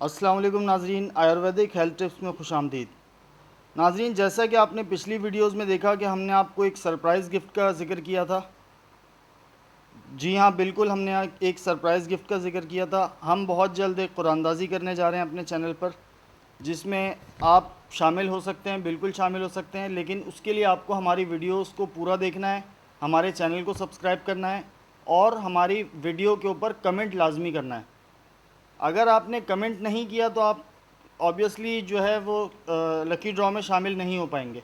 अस्सलाम वालेकुम नाजरीन, आयुर्वेदिक हेल्थ टिप्स में खुशामदीद। नाजरीन, जैसा कि आपने पिछली वीडियोस में देखा कि हमने आपको एक सरप्राइज़ गिफ्ट का ज़िक्र किया था। जी हाँ, बिल्कुल, हमने एक सरप्राइज़ गिफ्ट का ज़िक्र किया था। हम बहुत जल्द एक कुरानंदाज़ी करने जा रहे हैं अपने चैनल पर, जिसमें आप शामिल हो सकते हैं, बिल्कुल शामिल हो सकते हैं। लेकिन उसके लिए आपको हमारी वीडियोस को पूरा देखना है, हमारे चैनल को सब्सक्राइब करना है और हमारी वीडियो के ऊपर कमेंट लाजमी करना है। अगर आपने कमेंट नहीं किया तो आप ऑब्वियसली जो है वो लकी ड्रॉ में शामिल नहीं हो पाएंगे।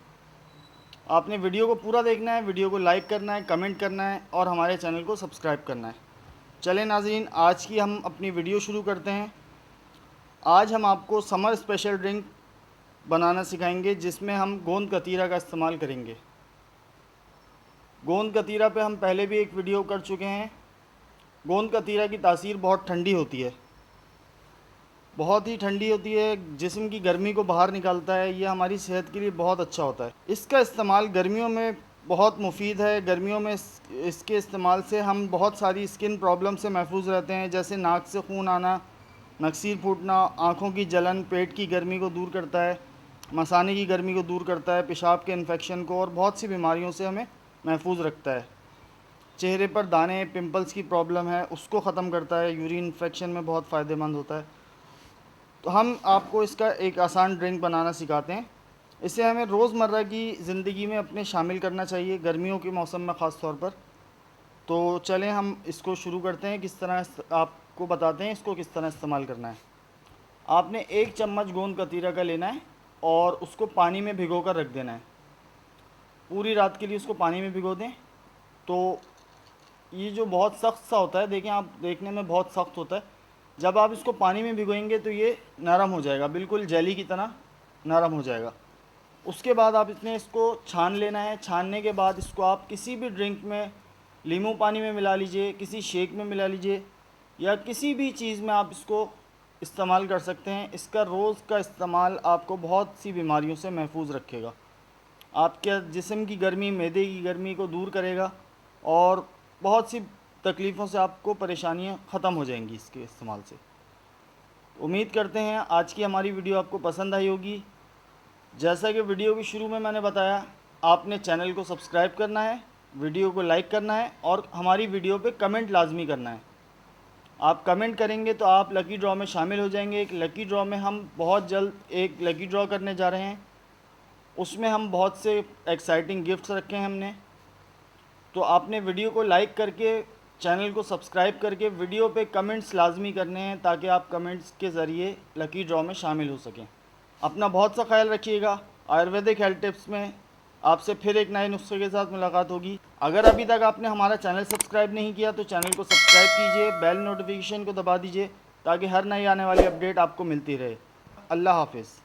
आपने वीडियो को पूरा देखना है, वीडियो को लाइक करना है, कमेंट करना है और हमारे चैनल को सब्सक्राइब करना है। चलें नाज़रीन, आज की हम अपनी वीडियो शुरू करते हैं। आज हम आपको समर स्पेशल ड्रिंक बनाना सिखाएंगे, जिसमें हम गोंद कतीरा का इस्तेमाल करेंगे। गोंद कतीरा पे हम पहले भी एक वीडियो कर चुके हैं। गोंद कतीरा की तासीर बहुत ठंडी होती है, बहुत ही ठंडी होती है, जिस्म की गर्मी को बाहर निकालता है। ये हमारी सेहत के लिए बहुत अच्छा होता है। इसका इस्तेमाल गर्मियों में बहुत मुफीद है। गर्मियों में इसके इस्तेमाल से हम बहुत सारी स्किन प्रॉब्लम से महफूज रहते हैं, जैसे नाक से खून आना, नक्सीर फूटना, आँखों की जलन, पेट की गर्मी को दूर करता है, मसाने की गर्मी को दूर करता है, पेशाब के इन्फेक्शन को और बहुत सी बीमारियों से हमें महफूज रखता है। चेहरे पर दाने, पिंपल्स की प्रॉब्लम है, उसको ख़त्म करता है। यूरिन इन्फेक्शन में बहुत फ़ायदेमंद होता है। तो हम आपको इसका एक आसान ड्रिंक बनाना सिखाते हैं। इसे हमें रोज़मर्रा की ज़िंदगी में अपने शामिल करना चाहिए, गर्मियों के मौसम में ख़ास तौर पर। तो चलें हम इसको शुरू करते हैं। किस तरह आपको बताते हैं इसको किस तरह इस्तेमाल करना है। आपने 1 चम्मच गोंद कतीरा का लेना है और उसको पानी में भिगो कर रख देना है। पूरी रात के लिए उसको पानी में भिगो दें। तो ये जो बहुत सख्त सा होता है, देखें आप, देखने में बहुत सख्त होता है। जब आप इसको पानी में भिगोएंगे तो ये नरम हो जाएगा, बिल्कुल जेली की तरह नरम हो जाएगा। उसके बाद आप इसको छान लेना है। छानने के बाद इसको आप किसी भी ड्रिंक में, नींबू पानी में मिला लीजिए, किसी शेक में मिला लीजिए, या किसी भी चीज़ में आप इसको इस्तेमाल कर सकते हैं। इसका रोज़ का इस्तेमाल आपको बहुत सी बीमारियों से महफूज रखेगा। आपके जिस्म की गर्मी, मैदे की गर्मी को दूर करेगा और बहुत सी तकलीफ़ों से आपको परेशानियां ख़त्म हो जाएंगी इसके इस्तेमाल से। उम्मीद करते हैं आज की हमारी वीडियो आपको पसंद आई होगी। जैसा कि वीडियो के शुरू में मैंने बताया, आपने चैनल को सब्सक्राइब करना है, वीडियो को लाइक करना है और हमारी वीडियो पे कमेंट लाजमी करना है। आप कमेंट करेंगे तो आप लकी ड्रॉ में शामिल हो जाएंगे। एक लकी ड्रॉ में हम बहुत जल्द एक लकी ड्रॉ करने जा रहे हैं। उसमें हम बहुत से एक्साइटिंग गिफ्ट्स रखे हैं हमने। तो आपने वीडियो को लाइक करके, चैनल को सब्सक्राइब करके, वीडियो पे कमेंट्स लाजमी करने हैं, ताकि आप कमेंट्स के ज़रिए लकी ड्रॉ में शामिल हो सकें। अपना बहुत सा ख्याल रखिएगा। आयुर्वेदिक हेल्थ टिप्स में आपसे फिर एक नए नुस्खे के साथ मुलाकात होगी। अगर अभी तक आपने हमारा चैनल सब्सक्राइब नहीं किया तो चैनल को सब्सक्राइब कीजिए, बेल नोटिफिकेशन को दबा दीजिए, ताकि हर नई आने वाली अपडेट आपको मिलती रहे। अल्लाह हाफिज़।